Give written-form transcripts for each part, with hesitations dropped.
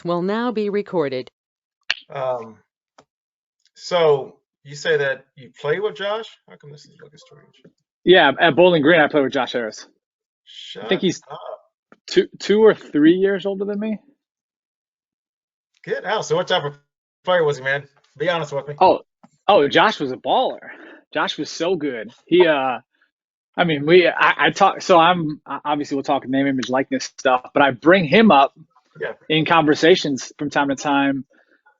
will now be recorded. Um, so you say that you play with Josh? How come this is looking strange? Yeah, at Bowling Green, I played with Josh Harris. I think Shut he's up. two or 3 years older than me. Get out. So what type of player was he, man? Be honest with me. Oh, oh, Josh was a baller. Josh was so good. I mean, I talk. So obviously we'll talk name, image, likeness stuff, but I bring him up Yeah. in conversations from time to time,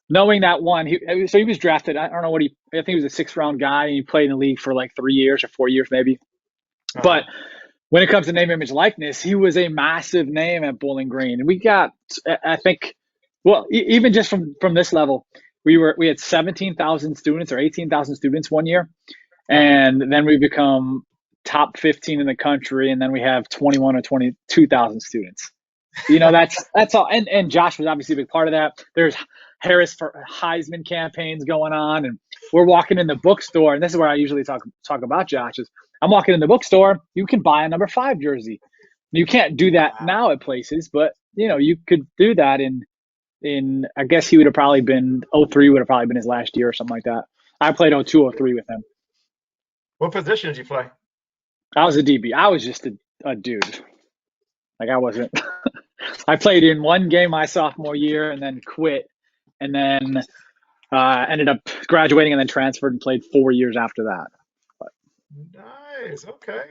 knowing that one. So he was drafted. I don't know what I think he was a sixth round guy, and he played in the league for like 3 years or 4 years maybe. Uh-huh. But when it comes to name, image, likeness, he was a massive name at Bowling Green, and we got, I think, well, even just from this level, we had 17,000 students or 18,000 students one year, Uh-huh. and then we become top 15 in the country, and then we have 21 or 22,000 students. That's all. And Josh was obviously a big part of that. There's Harris for Heisman campaigns going on, and we're walking in the bookstore, and this is where I usually talk about Josh. Is I'm walking in the bookstore, you can buy a number 5 jersey. You can't do that Wow. now at places, but you could do that in I guess he would have probably been '03 would have probably been his last year or something like that. I played '02, '03 with him. What position did you play? I was a DB. I was just a dude. Like I wasn't. I played in one game my sophomore year and then quit, and then ended up graduating and then transferred and played 4 years after that. But Nice. Okay.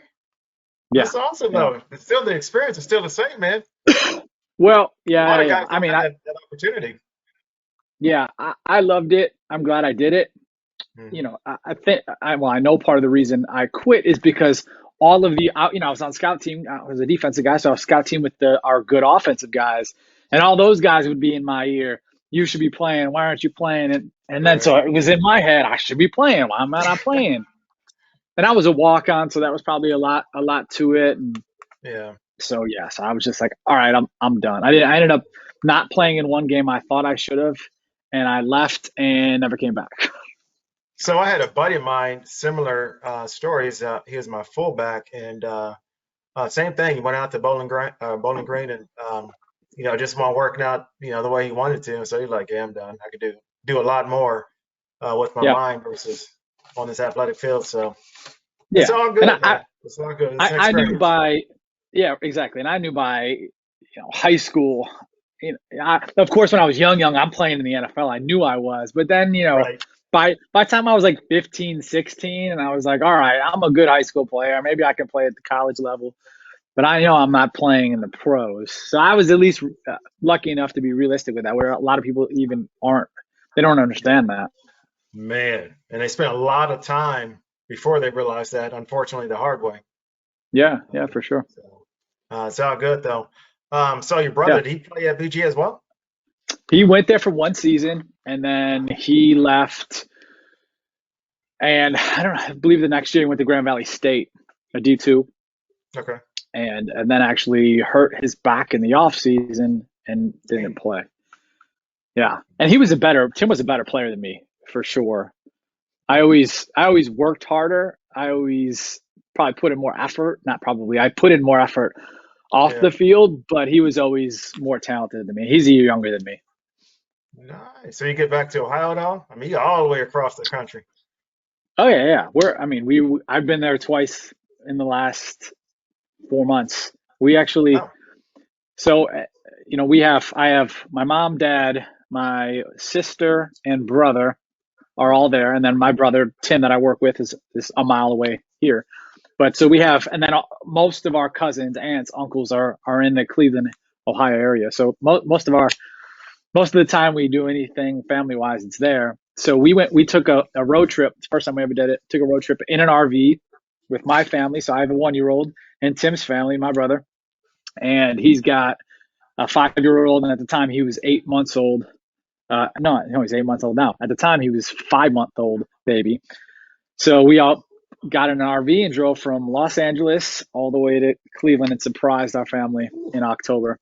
yeah, That's awesome, yeah. though. It's still the experience is still the same, man. Well, A lot yeah, of yeah. guys I don't mean, have that opportunity. I loved it. I'm glad I did it. Hmm. I think I know part of the reason I quit is because all of I was on scout team. I was a defensive guy, so I was scout team with our good offensive guys, and all those guys would be in my ear. You should be playing. Why aren't you playing? And then so Right. it was in my head. I should be playing. Why am I not playing? And I was a walk on, so that was probably a lot to it. And Yeah. so yeah, so I was just like, all right, I'm done. I ended up not playing in one game I thought I should have, and I left and never came back. So I had a buddy of mine, similar stories. He was my fullback, and same thing. He went out to Bowling Green, and just wasn't working out, the way he wanted to. And so he's like, "Yeah, I'm done. I could do a lot more with my Yeah, mind versus on this athletic field." So it's yeah, all and good, man. It's all good. It's an I knew experience. by yeah, exactly, and I knew by high school. Of course, when I was young, I'm playing in the NFL. I knew I was, but then Right. by the time I was like 15, 16, and I was like, all right, I'm a good high school player. Maybe I can play at the college level, but I know I'm not playing in the pros. So I was at least lucky enough to be realistic with that, where a lot of people even aren't. They don't understand that. Man, and they spent a lot of time before they realized that, unfortunately, the hard way. Yeah, Uh, yeah, for sure. so, it's all good though. So your brother, Yeah, did he play at BG as well? he went there for one season, and then he left. And I don't know, I believe the next year he went to Grand Valley State, a D2, Okay. and then actually hurt his back in the off season and didn't Dang. play. Yeah, and Tim was a better player than me for sure. I always worked harder. I always probably put in more effort. Not probably. I put in more effort off Yeah. the field, but he was always more talented than me. He's a year younger than me. Nice. So you get back to Ohio now? I mean, you're all the way across the country. Oh yeah, yeah. I mean, I've been there twice in the last 4 months. We actually, Oh, so I have my mom, dad, my sister, and brother are all there, and then my brother Tim that I work with is a mile away here. But so we have, and then most of our cousins, aunts, uncles are in the Cleveland, Ohio area. So most of the time we do anything family wise, it's there. So we took a road trip. It's the first time we ever did it. Took a road trip in an RV with my family. So I have a 1 year old and Tim's family, my brother, and he's got a 5 year old. And at the time he was 8 months old. No, he's 8 months old now. At the time he was 5 month old baby. So we all got in an RV and drove from Los Angeles all the way to Cleveland and surprised our family in October.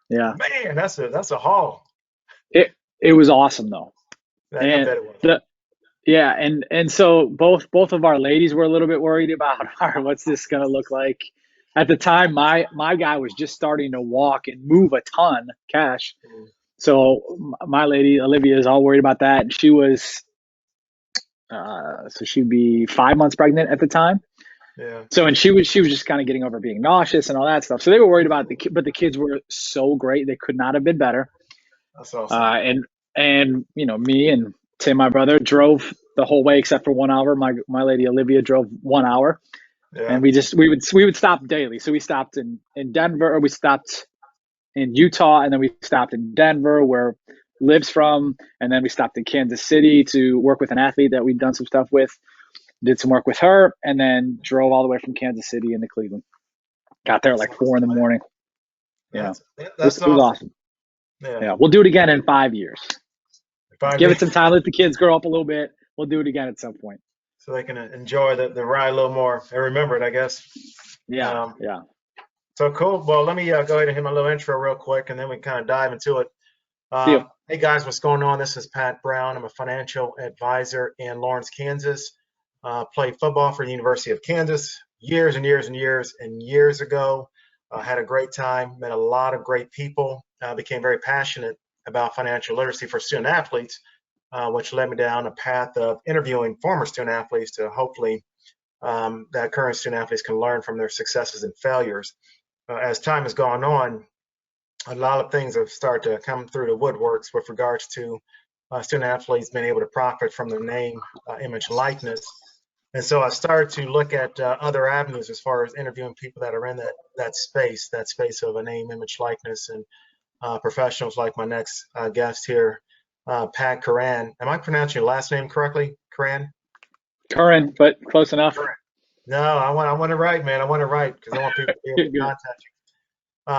Yeah, man, that's a haul. it was awesome though. I And bet it was. the Yeah, and so both of our ladies were a little bit worried about, all right, what's this gonna look like? At the time, my guy was just starting to walk and move a ton, Cash, So my lady Olivia is all worried about that. And she was so she'd be 5 months pregnant at the time. Yeah, So and she was just kind of getting over being nauseous and all that stuff. So they were worried about but the kids were so great. They could not have been better. that's awesome. And me and Tim, my brother, drove the whole way except for 1 hour. My lady Olivia drove 1 hour, and Yeah, we would stop daily. So we stopped in Denver, or we stopped in Utah, and then we stopped in Denver, where lives from, and then we stopped in Kansas City to work with an athlete that we'd done some stuff with. Did some work with her, and then drove all the way from Kansas City into Cleveland. Got there at that's like 4 in awesome, the man. morning. Yeah, That's yeah, it that's was awesome. awesome. Yeah, Yeah, we'll do it again in 5 years. find Give me it some time. Let the kids grow up a little bit. We'll do it again at some point. so they can enjoy the ride a little more and remember it, I guess. Yeah, Um, yeah. so cool. Well, let me go ahead and hit my little intro real quick, and then we can kind of dive into it. Deal. Hey guys, what's going on? This is Pat Brown. I'm a financial advisor in Lawrence, Kansas. Played football for the University of Kansas years and years and years and years ago. Had a great time, met a lot of great people, became very passionate about financial literacy for student athletes, which led me down a path of interviewing former student athletes to hopefully that current student athletes can learn from their successes and failures. As time has gone on, a lot of things have started to come through the woodworks with regards to student athletes being able to profit from their name, image, likeness. And so I started to look at other avenues as far as interviewing people that are in that space of a name, image, likeness, and professionals like my next guest here, Pat Curran. Am I pronouncing your last name correctly, Curran? Current, but close enough. Correct. No, I want it right, man. I want it right because I want people to be able You're to good. contact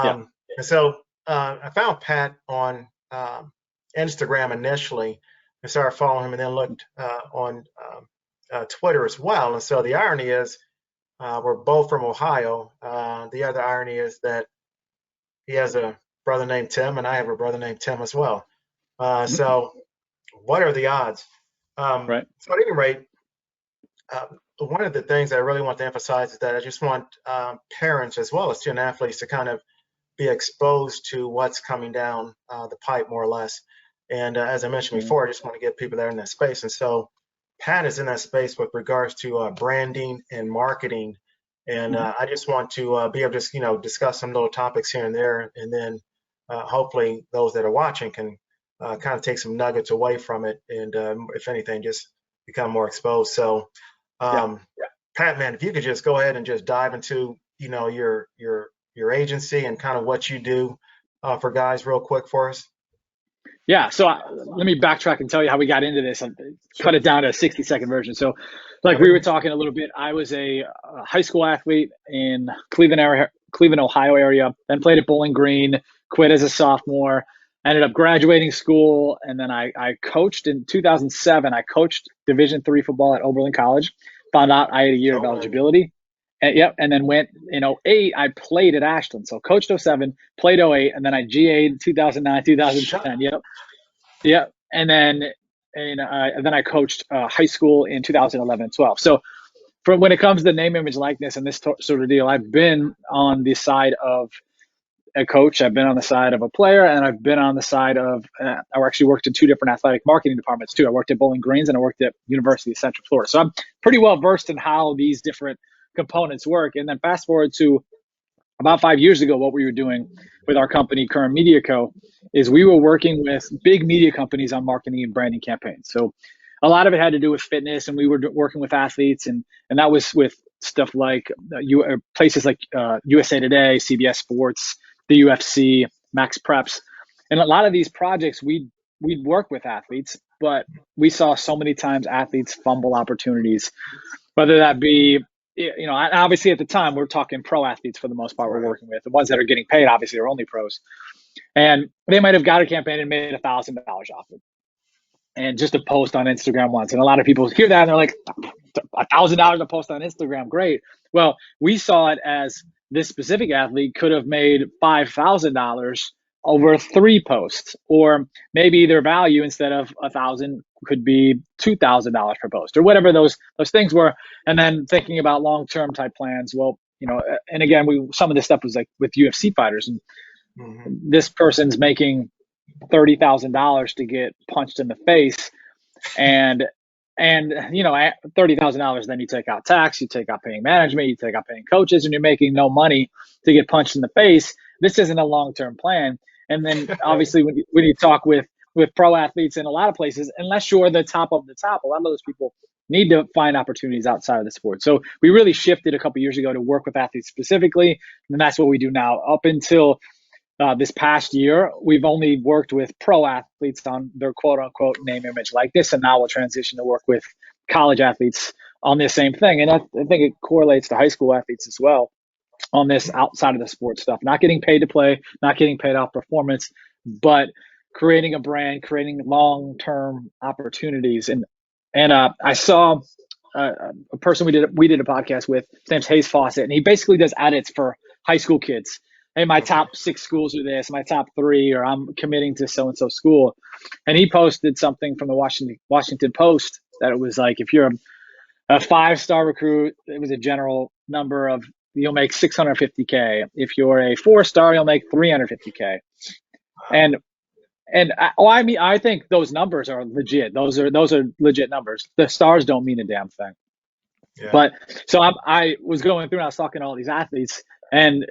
Yeah. and so I found Pat on Instagram initially and started following him and then looked on Twitter as well. And so the irony is we're both from Ohio. The other irony is that he has a brother named Tim and I have a brother named Tim as well. So what are the odds? Right. So at any rate, one of the things I really want to emphasize is that I just want parents as well as student athletes to kind of be exposed to what's coming down the pipe more or less. And as I mentioned Mhm. before, I just want to get people that are in that space. And so Pat is in that space with regards to branding and marketing. And Mhm. I just want to be able to just, discuss some little topics here and there. And then hopefully those that are watching can kind of take some nuggets away from it. And if anything, just become more exposed. So Yeah. um, Pat, man, if you could just go ahead and just dive into, your agency and kind of what you do for guys real quick for us. Yeah. So let me backtrack and tell you how we got into this and cut Sure. it down to a 60-second version. So, like By we all were means. talking a little bit, I was a high school athlete in Cleveland, Ohio area, then played at Bowling Green, quit as a sophomore, ended up graduating school, and then I coached in 2007. I coached Division III football at Oberlin College, found out I had a year of Oh man. eligibility. Yep, and then went in '08. I played at Ashland, so coached '07, played '08, and then I GA'd 2009, Shut 2010. up. Yep, yeah, and then I coached high school in 2011 and 12. So from when it comes to name, image, likeness, and this sort of deal, I've been on the side of a coach, I've been on the side of a player, and I've been on the side of. I actually worked in two different athletic marketing departments too. I worked at Bowling Greens and I worked at University of Central Florida. So I'm pretty well versed in how these different components work. And then fast forward to about 5 years ago, what we were doing with our company, Current Media Co., is we were working with big media companies on marketing and branding campaigns. So a lot of it had to do with fitness, and we were working with athletes, and that was with stuff like places like USA Today, CBS Sports, the UFC, Max Preps, and a lot of these projects we'd work with athletes, but we saw so many times athletes fumble opportunities, whether that be obviously at the time we're talking pro athletes for the most part we're Right. working with. The ones that are getting paid obviously are only pros, and they might have got a campaign and made $1,000 off it, and just a post on Instagram once. And a lot of people hear that and they're like, $1,000 a post on Instagram, great. Well, we saw it as this specific athlete could have made $5,000 over 3 posts, or maybe their value instead of 1,000 could be $2,000 per post, or whatever those things were. And then thinking about long term type plans. Well, and again, some of this stuff was like with UFC fighters, and Hmm. this person's making $30,000 to get punched in the face, and $30,000, then you take out tax, you take out paying management, you take out paying coaches, and you're making no money to get punched in the face. This isn't a long-term plan. And then Right. obviously when you talk with pro athletes in a lot of places, unless you're the top of the top, a lot of those people need to find opportunities outside of the sport. So we really shifted a couple years ago to work with athletes specifically, and that's what we do now. Up until this past year, we've only worked with pro athletes on their quote unquote name, image, like this, and now we'll transition to work with college athletes on this same thing. And I think it correlates to high school athletes as well on this outside of the sports stuff. Not getting paid to play, not getting paid off performance, but creating a brand, creating long term opportunities. And I saw a person we did a podcast with. His name's Hayes Fawcett, and he basically does edits for high school kids. Hey, my Okay. top 6 schools are this, my top 3, or I'm committing to so and so school. And he posted something from the Washington Post that it was like, if you're a 5-star recruit, it was a general number of, you'll make 650K. If you're a 4-star, you'll make 350K. Wow. And I think those numbers are legit. Those are legit numbers. The stars don't mean a damn thing. Yeah. But so I was going through and I was talking to all these athletes, and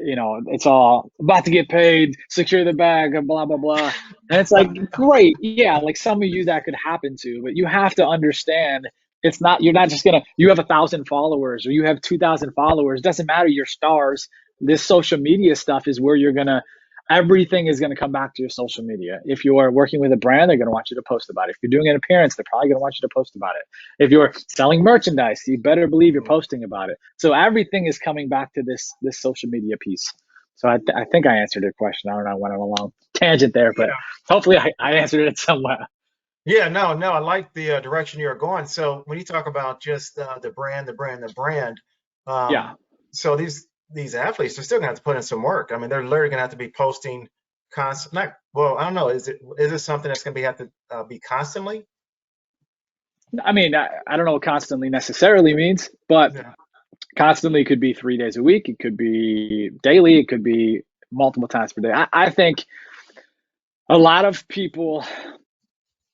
it's all about to get paid, secure the bag, and blah blah blah. And it's like, great, yeah, like some of you that could happen to, but you have to understand, it's not, you're not just gonna, you have 1,000 followers or you have 2,000 followers. It doesn't matter, your stars. This social media stuff is where you're gonna, everything is going to come back to your social media. If you're working with a brand, they're going to want you to post about it. If you're doing an appearance, they're probably going to want you to post about it. If you're selling merchandise, you better believe you're Mhm. posting about it. So everything is coming back to this social media piece. So I think I answered your question. I don't know, I went on a long tangent there, but Yeah. hopefully I answered it somewhere. Yeah. No, no, I like the direction you're going. So when you talk about just the brand, the brand, Yeah. um, so these athletes are still gonna have to put in some work. I mean, they're literally gonna have to be posting constant. Not well. I don't know. Is it something that's gonna have to be constantly? I mean, I don't know what constantly necessarily means, but Yeah. constantly could be 3 days a week. It could be daily. It could be multiple times per day. I think a lot of people,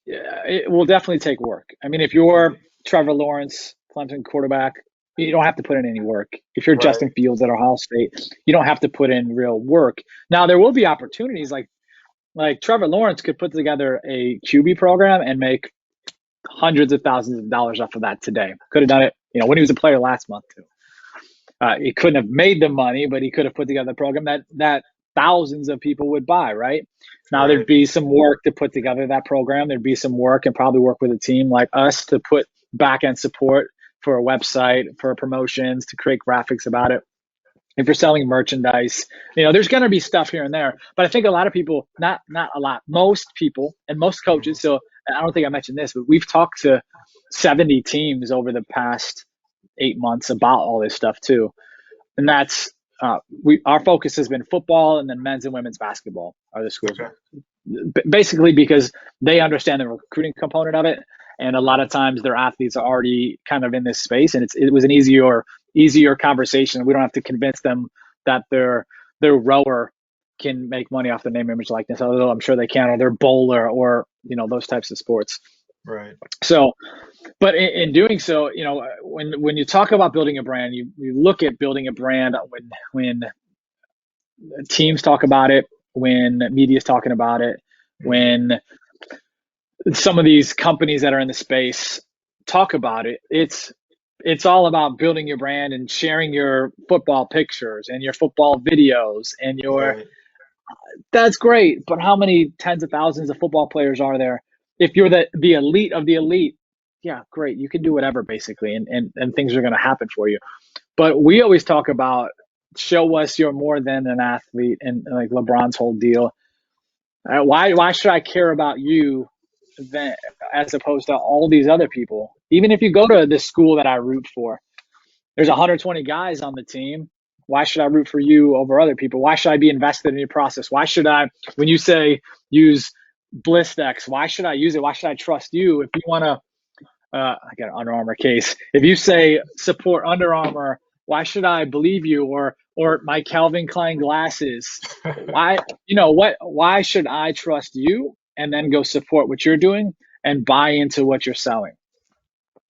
yeah, it will definitely take work. I mean, if you're Trevor Lawrence, Clemson quarterback, you don't have to put in any work. If you're Right. Justin Fields at Ohio State, you don't have to put in real work. Now, there will be opportunities like Trevor Lawrence could put together a QB program and make hundreds of thousands of dollars off of that today. Could have done it, when he was a player last month too. He couldn't have made the money, but he could have put together a program that thousands of people would buy, right? Now there'd Right. be some work to put together that program. There'd be some work and probably work with a team like us to put back end support for a website, for promotions, to create graphics about it. If you're selling merchandise, there's going to be stuff here and there. But I think a lot of people, not a lot, most people and most Mhm. coaches. So I don't think I mentioned this, but we've talked to 70 teams over the past 8 months about all this stuff too. And that's our focus has been football, and then men's and women's basketball are the schools, Okay. basically because they understand the recruiting component of it, and a lot of times their athletes are already kind of in this space, and it was an easier conversation. We don't have to convince them that their rower can make money off the name, image, likeness, although I'm sure they can, or their bowler, or those types of sports. Right. So, but in doing so, when you talk about building a brand, you look at building a brand when teams talk about it, when media is talking about it, Mhm. when some of these companies that are in the space talk about it. It's all about building your brand and sharing your football pictures and your football videos and your, Right. that's great, but how many tens of thousands of football players are there? If you're the elite of the elite, yeah, great, you can do whatever basically, and things are going to happen for you. But we always talk about, show us you're more than an athlete, and like LeBron's whole deal. Why should I care about you than, as opposed to all these other people? Even if you go to this school that I root for, there's 120 guys on the team. Why should I root for you over other people? Why should I be invested in your process? Why should I, when you say use BlissDex, why should I use it? Why should I trust you? If you want to, I got an Under Armour case. If you say support Under Armour why should I believe you? Or my Calvin Klein glasses. Why, why should I trust you and then go support what you're doing and buy into what you're selling?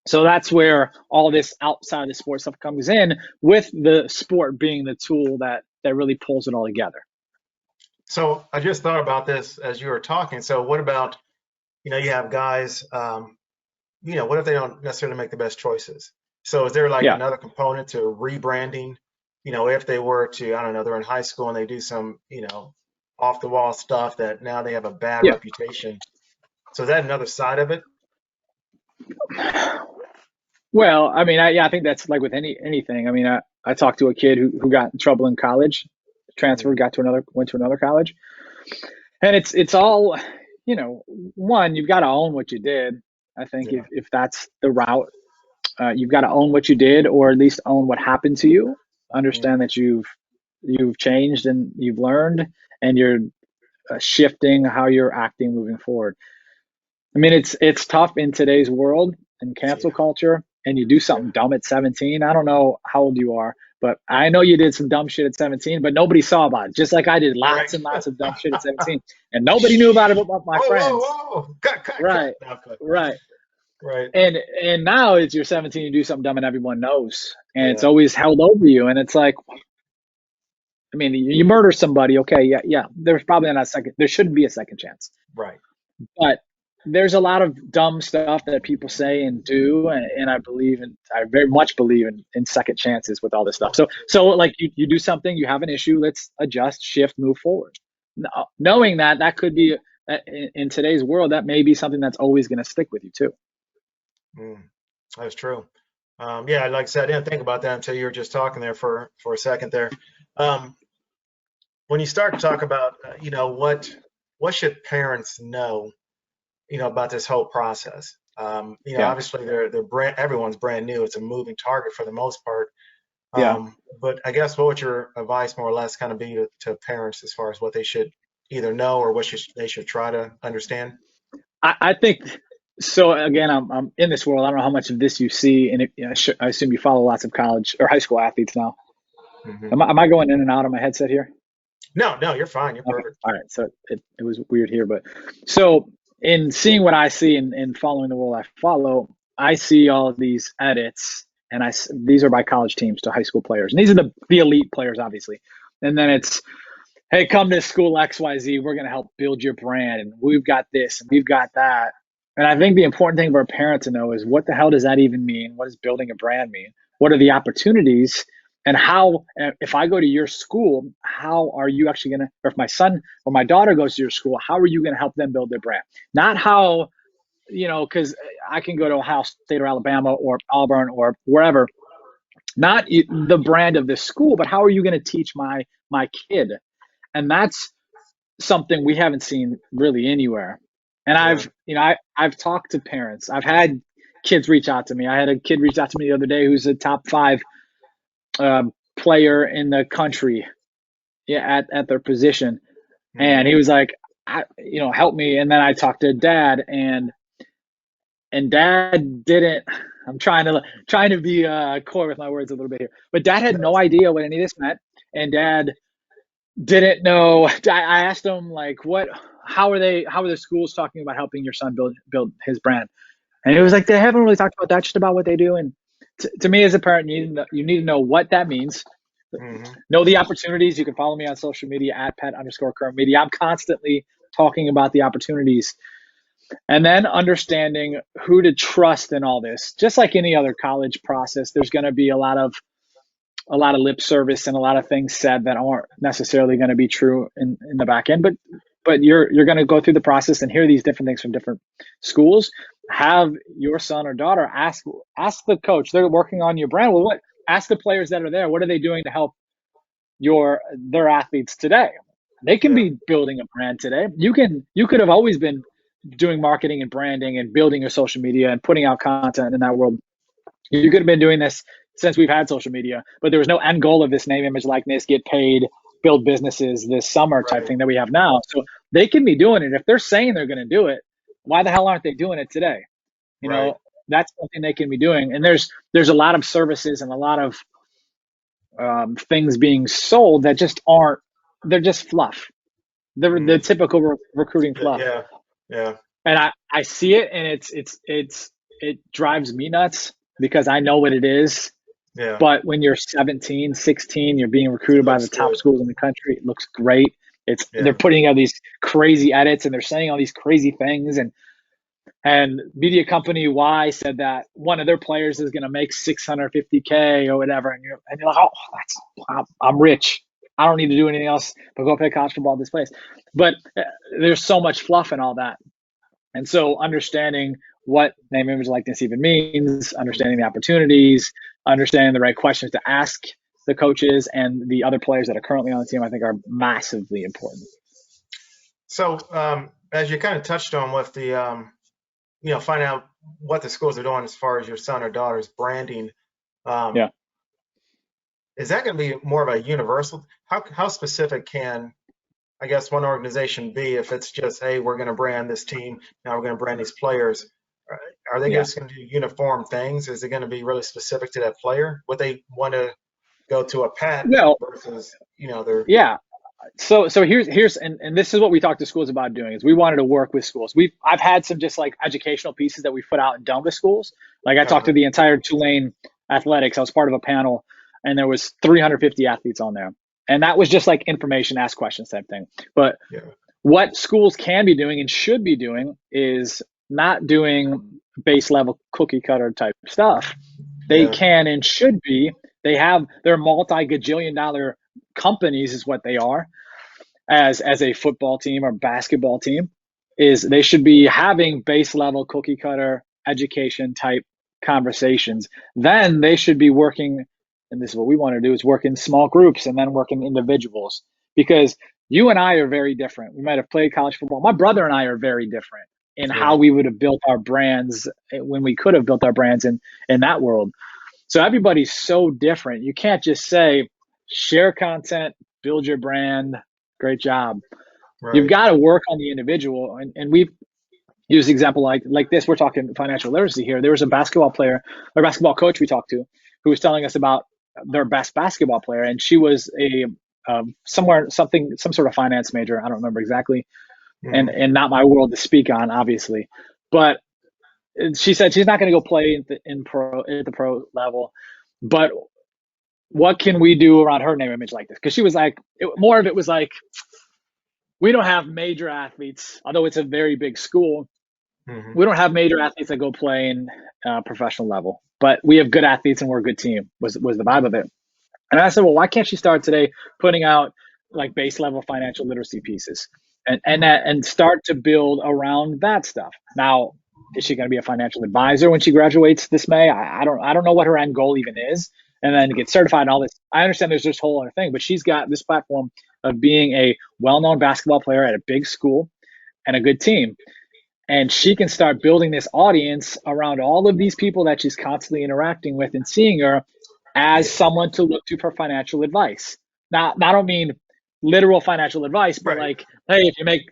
So that's where all this outside of the sport stuff comes in, with the sport being the tool that really pulls it all together. So I just thought about this as you were talking. So what about, you have guys, what if they don't necessarily make the best choices? So is there like Yeah. another component to rebranding? If they were to, I don't know, they're in high school and they do some, off the wall stuff that now they have a bad Yeah. reputation. So is that another side of it? Well, I mean, I think that's like with anything. I mean, I talked to a kid who got in trouble in college, transferred, Mhm. went to another college, and it's all, one, you've got to own what you did. I think Yeah. if that's the route, you've got to own what you did, or at least own what happened to you. Understand Mhm. that you've changed and you've learned, and you're shifting how you're acting moving forward. I mean, it's tough in today's world and cancel Yeah. culture, and you do Yeah. something dumb at 17. I don't know how old you are, but I know you did some dumb shit at 17, but nobody saw about it. Just like I did lots Right. and lots of dumb shit at 17, and nobody knew about it Shh. but my Whoa, whoa, friends. whoa. Cut, cut, cut. Right, No, cut. right. Right. And now it's you're 17, you do something dumb, and everyone knows, and it's Yeah. always held over you. And it's like, I mean, you murder somebody, okay, yeah, yeah. There's probably not a second. There shouldn't be a second chance. Right. But there's a lot of dumb stuff that people say and do, and I very much believe in second chances with all this stuff. So like you do something, you have an issue, let's adjust, shift, move forward. Knowing that could be, in today's world, that may be something that's always going to stick with you too. Mm, that's true. Yeah, like I said, I didn't think about that until you were just talking there for a second there. Um, when you start to talk about, what should parents know, about this whole process? Yeah, Obviously they're everyone's brand new. It's a moving target for the most part. yeah. But I guess what would your advice more or less kind of be to parents as far as what they should either know or what they should try to understand? I think so. Again, I'm in this world. I don't know how much of this you see, and I assume you follow lots of college or high school athletes now. Hmm. Am I going in and out of my headset here? No, no, you're fine. You're Okay. perfect. All right. So it was weird here, but so in seeing what I see and following the world I follow, I see all of these edits, and these are by college teams to high school players, and these are the elite players, obviously. And then it's, hey, come to school XYZ. We're going to help build your brand, and we've got this and we've got that. And I think the important thing for a parent to know is, what the hell does that even mean? What does building a brand mean? What are the opportunities? And how, if I go to your school, how are you actually going to, or if my son or my daughter goes to your school, how are you going to help them build their brand? Not how, because I can go to Ohio State or Alabama or Auburn or wherever, not the brand of this school, but how are you going to teach my kid? And that's something we haven't seen really anywhere. And Yeah. I've talked to parents. I've had kids reach out to me. I had a kid reach out to me the other day who's a top five player in the country, yeah, at their position, and Hmm. he was like, help me. And then I talked to dad, and dad didn't. I'm trying to be coy with my words a little bit here, but dad had no idea what any of this meant, and dad didn't know. I asked him, like, how are the schools talking about helping your son build his brand? And he was like, they haven't really talked about that, just about what they do. And to me as a parent, you need to know what that means. Hmm. Know the opportunities. You can follow me on social media at Pat_Curran Media. I'm constantly talking about the opportunities, and then understanding who to trust in all this. Just like any other college process, there's going to be a lot of lip service and a lot of things said that aren't necessarily going to be true in the back end. But you're going to go through the process and hear these different things from different schools. Have your son or daughter ask the coach. They're working on your brand. Well, what? Ask the players that are there. What are they doing to help their athletes today? They can Yeah. be building a brand today. You could have always been doing marketing and branding and building your social media and putting out content in that world. You could have been doing this since we've had social media, but there was no end goal of this name, image, likeness, get paid, build businesses this summer type Right. thing that we have now. So they can be doing it. If they're saying they're going to do it, why the hell aren't they doing it today? You Right. know, that's something they can be doing. And there's a lot of services and a lot of things being sold that just aren't. They're just fluff. They're the Mm, typical recruiting fluff. yeah, yeah, And I see it, and it drives me nuts because I know what it is. yeah. But when you're 17, 16, you're being recruited by the Looks top good. schools in the country. It looks great. They're Yeah. putting out these crazy edits and they're saying all these crazy things. And media company Y said that one of their players is going to make 650K or whatever, and you're like, oh, I'm rich. I don't need to do anything else but go play college football at this place. But there's so much fluff and all that, and so understanding what name, image, likeness even means, understanding the opportunities, understanding the right questions to ask the coaches and the other players that are currently on the team, I think are massively important. So, as you kind of touched on with the, finding out what the schools are doing as far as your son or daughter's branding, um, Yeah. is that going to be more of a universal? How specific can, I guess, one organization be if it's just, hey, we're going to brand this team, now we're going to brand these players? Are they Yeah. just going to do uniform things? Is it going to be really specific to that player? Would they want to go to a Pat Well, versus, their, yeah. So here's and this is what we talked to schools about doing is we wanted to work with schools. I've had some just like educational pieces that we put out and done with schools. Like I talked uh, to the entire Tulane athletics. I was part of a panel and there was 350 athletes on there. And that was just like information, ask questions type thing. But yeah, what schools can be doing and should be doing is not doing base level cookie cutter type stuff. They yeah, can and should be. They're multi gajillion dollar companies is what they are as a football team or basketball team. Is they should be having base level cookie cutter education type conversations. Then they should be working, and this is what we want to do, is work in small groups and then work in individuals, because you and I are very different. We might have played college football. My brother and I are very different in how yeah. we would have built our brands when we could have built our brands in that world. So everybody's so different. You can't just say share content, build your brand, great job. You've Right. got to work on the individual. And we've used example like this. We're talking financial literacy here. There was a basketball player or basketball coach we talked to who was telling us about their best basketball player, and she was a some sort of finance major. I don't remember exactly, Hmm. and not my world to speak on, obviously. But she said she's not going to go play at the pro level, but what can we do around her name, image, like this? Because she was like, more of it was like, we don't have major athletes, although it's a very big school. Hmm. We don't have major athletes that go play in professional level, but we have good athletes and we're a good team. Was the vibe of it? And I said, well, why can't she start today putting out like base level financial literacy pieces and start to build around that stuff? Now, is she going to be a financial advisor when she graduates this May? I don't know what her end goal even is, and then get certified and all this. I understand there's this whole other thing, but she's got this platform of being a well-known basketball player at a big school and a good team, and she can start building this audience around all of these people that she's constantly interacting with and seeing her as Yeah. someone to look to for financial advice. Now, I don't mean literal financial advice, but Right. like, hey, if you make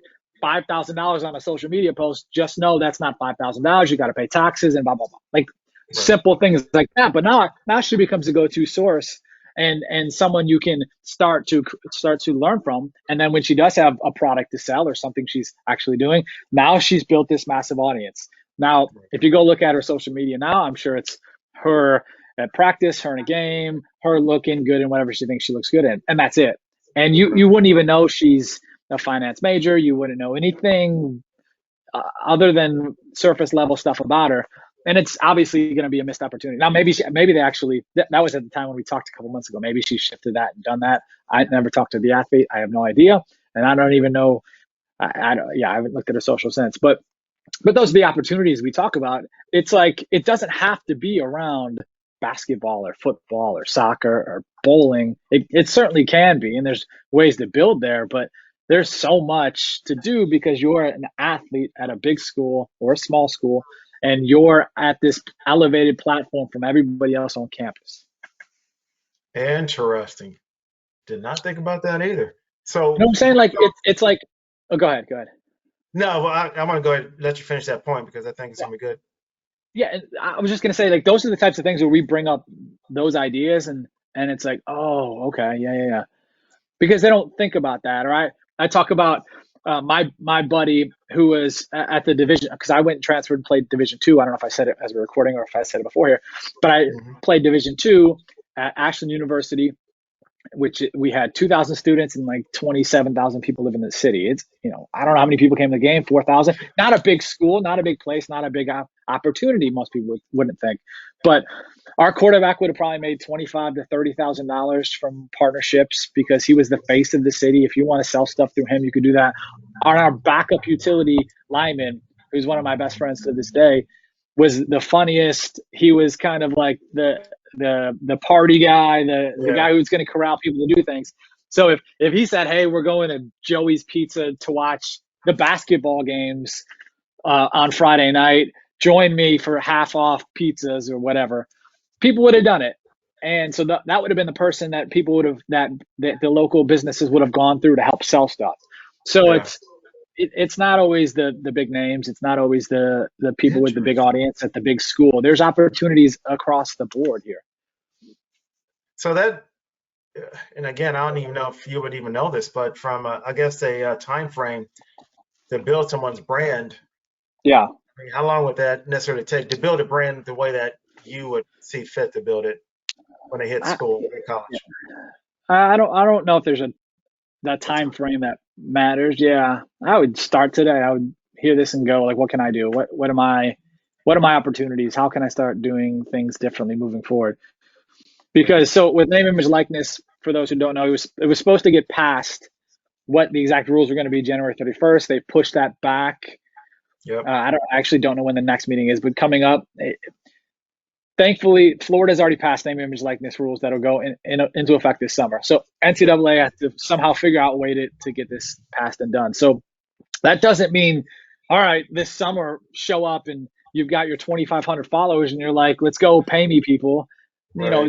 $5,000 on a social media post, just know that's not $5,000. You got to pay taxes and blah blah blah. Like Right. simple things like that. But now she becomes a go-to source and someone you can start to learn from. And then when she does have a product to sell or something she's actually doing, now she's built this massive audience. Now, if you go look at her social media now, I'm sure it's her at practice, her in a game, her looking good in whatever she thinks she looks good in, and that's it. And you Right. wouldn't even know she's a finance major. You wouldn't know anything other than surface level stuff about her. And it's obviously going to be a missed opportunity. Now, maybe they actually that was at the time when we talked a couple months ago. Maybe she shifted that and done that. I never talked to the athlete. I have no idea, and I don't even know. I don't. Yeah, I haven't looked at her social since. But those are the opportunities we talk about. It's like it doesn't have to be around basketball or football or soccer or bowling. It certainly can be, and there's ways to build there, but there's so much to do because you're an athlete at a big school or a small school, and you're at this elevated platform from everybody else on campus. Interesting. Did not think about that either. You know So, what I'm saying? Like it's like, oh, go ahead, go ahead. no, well, I'm going to go ahead and let you finish that point because I think it's going to be good. Yeah, and I was just gonna say, like, those are the types of things where we bring up those ideas, and And it's like, oh, okay, yeah, yeah, yeah. Because they don't think about that. Or I talk about my buddy who was at the division, because I went and transferred and played Division 2. I don't know if I said it as a recording or if I said it before here, but I Hmm. played Division 2 at Ashland University, which we had 2,000 students and like 27,000 people live in the city. It's, I don't know how many people came to the game, 4,000. Not a big school, not a big place, not a big opportunity. Most people wouldn't think, but our quarterback would have probably made 25 to $30,000 from partnerships because he was the face of the city. If you want to sell stuff through him, you could do that. On our backup utility lineman, who's one of my best friends to this day, was the funniest. He was kind of like the party guy, the Yeah. guy who's going to corral people to do things. So if he said, "Hey, we're going to Joey's Pizza to watch the basketball games on Friday night. Join me for half off pizzas or whatever," people would have done it. And so that would have been the person that people would have that the local businesses would have gone through to help sell stuff. So Yeah. it's not always the big names. It's not always the people with the big Interesting. audience at the big school. There's opportunities across the board here. So that, and again, I don't even know if you would even know this, but from I guess a time frame to build someone's brand, Yeah. I mean, how long would that necessarily take to build a brand the way that you would see fit to build it when they hit I, school or yeah. college? I don't know if there's a that That's time frame that matters. Yeah. I would start today. I would hear this and go like, what can I do? What are my opportunities? How can I start doing things differently moving forward? yeah. Because so with name, image, likeness, for those who don't know, it was supposed to get passed what the exact rules were going to be January 31st. They pushed that back. Yep. I actually don't know when the next meeting is, but coming up. Thankfully, Florida's already passed name, image, likeness rules that'll go into effect this summer. So Yep. NCAA has to somehow figure out a way to get this passed and done. So that doesn't mean, all right, this summer show up and you've got your 2,500 followers and you're like, let's go pay me, people. You know,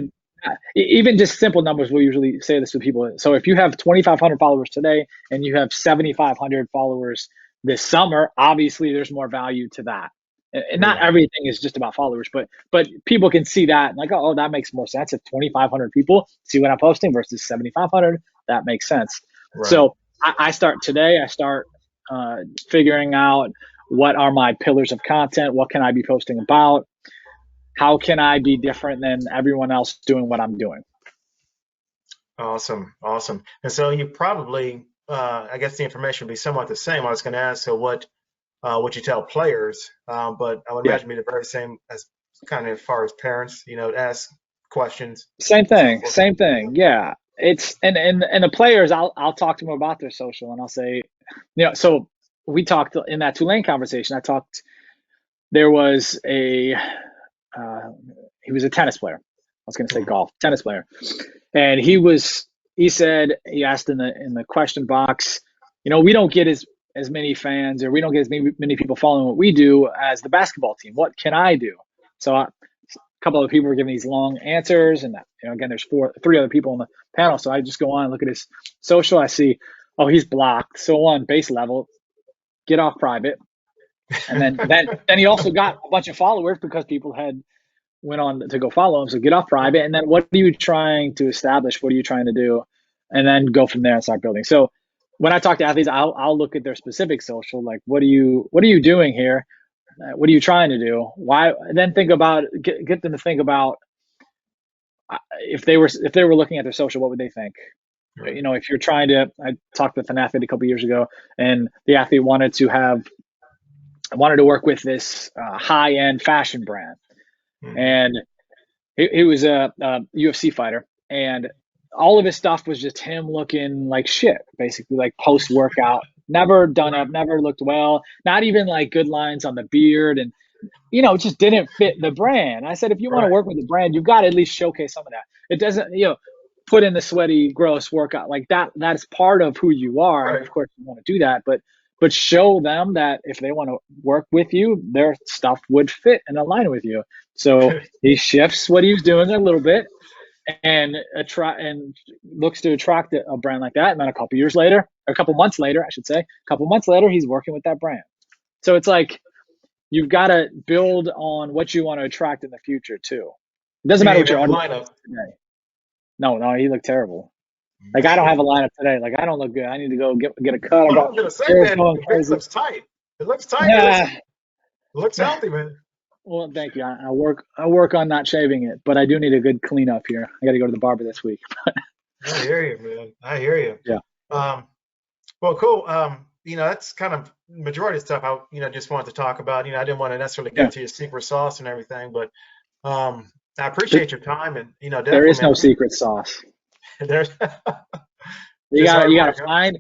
Right. even just simple numbers. We'll usually say this to people. So if you have 2,500 followers today and you have 7,500 followers this summer, obviously there's more value to that. And not Yeah. everything is just about followers, but people can see that and like, oh, that makes more sense. If 2,500 people see what I'm posting versus 7,500, that makes sense. Right. So I start today. I start uh, figuring out what are my pillars of content. What can I be posting about? How can I be different than everyone else doing what I'm doing? Awesome. Awesome. And so you probably, I guess the information would be somewhat the same. I was going to ask, so what you tell players, but I would Yeah, imagine be the very same as kind of as far as parents, ask questions, same so thing. forth. Same thing. Yeah, it's and the players. I'll talk to them about their social, and I'll say, so we talked in that Tulane conversation. I talked. There was uh, he was a tennis player. I was going to say Mhm. golf, tennis player, and he asked in the question box, we don't get as many fans or we don't get as many people following what we do as the basketball team. What can I do? So a couple of people were giving these long answers, and again, there's three other people on the panel. So I just go on and look at his social. I see, oh, he's blocked. So on base level, get off private, and then he also got a bunch of followers because people had went on to go follow him. So get off private, and then what are you trying to establish? What are you trying to do? And then go from there and start building. So when I talk to athletes, I'll look at their specific social, like what are you doing here? What are you trying to do? Why? And then think about get them to think about if they were looking at their social, what would they think? Right. If you're trying to, I talked with an athlete a couple years ago, and the athlete wanted to work with this high end fashion brand, Mhm. and he was a UFC fighter, and all of his stuff was just him looking like shit, basically like post workout, never done up, Right. never looked well, not even like good lines on the beard, and it just didn't fit the brand. I said, if you want to Right. work with the brand, you've got to at least showcase some of that. It doesn't, put in the sweaty, gross workout like that. That's part of who you are, and of Right. course you want to do that, but show them that if they want to work with you, their stuff would fit and align with you. So he shifts what he was doing a little bit and attract and looks to attract a brand like that. And then a couple years later, a couple months later, I should say, a couple months later, he's working with that brand. So it's like you've got to build on what you want to attract in the future too. It doesn't matter Meaning what that your the audience lineup, is today. No, he looked terrible. Like I don't have Man. a lineup today. Like I don't look good. I need to go get a cut. I Well, I got was gonna say, hair man, going your beard crazy. looks tight. It looks tight. Yeah. It looks healthy, man. Well, thank you. I work on not shaving it, but I do need a good cleanup here. I got to go to the barber this week. I hear you, man. I hear you. Yeah. Um, well, cool. That's kind of majority of stuff just wanted to talk about. I didn't want to necessarily get Yeah. into your secret sauce and everything, but I There, appreciate your time and there definitely, is man. no secret sauce. There's You just gotta hard you work, gotta huh? find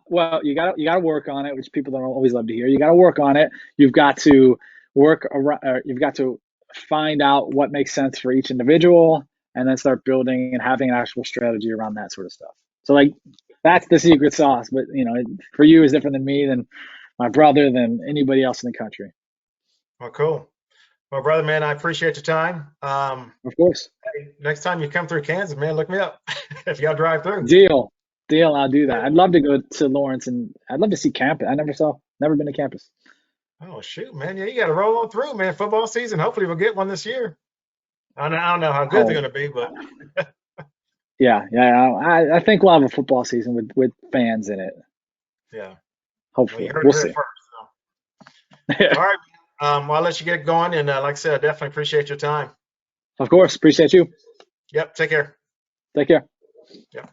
well, you gotta work on it, which people don't always love to hear. You gotta work on it. You've got to work around, you've got to find out what makes sense for each individual and then start building and having an actual strategy around that sort of stuff. So like that's the secret sauce. But for you is different than me, than my brother, than anybody else in the country. Well, cool. Well, brother, man, I appreciate your time. Of course. Hey, next time you come through Kansas, man, look me up if y'all drive through. Deal. Deal, I'll do that. I'd love to go to Lawrence and I'd love to see campus. Never been to campus. Oh, shoot, man. Yeah, you got to roll on through, man. Football season. Hopefully, we'll get one this year. I don't know how good they're Oh, going to be, but yeah. I think we'll have a football season with fans in it. yeah. Well, you Hopefully, heard we'll it here see. first. All right. Well, I'll let you get going. And like I said, I definitely appreciate your time. Of course, appreciate you. Yep. Take care. Take care. Yep.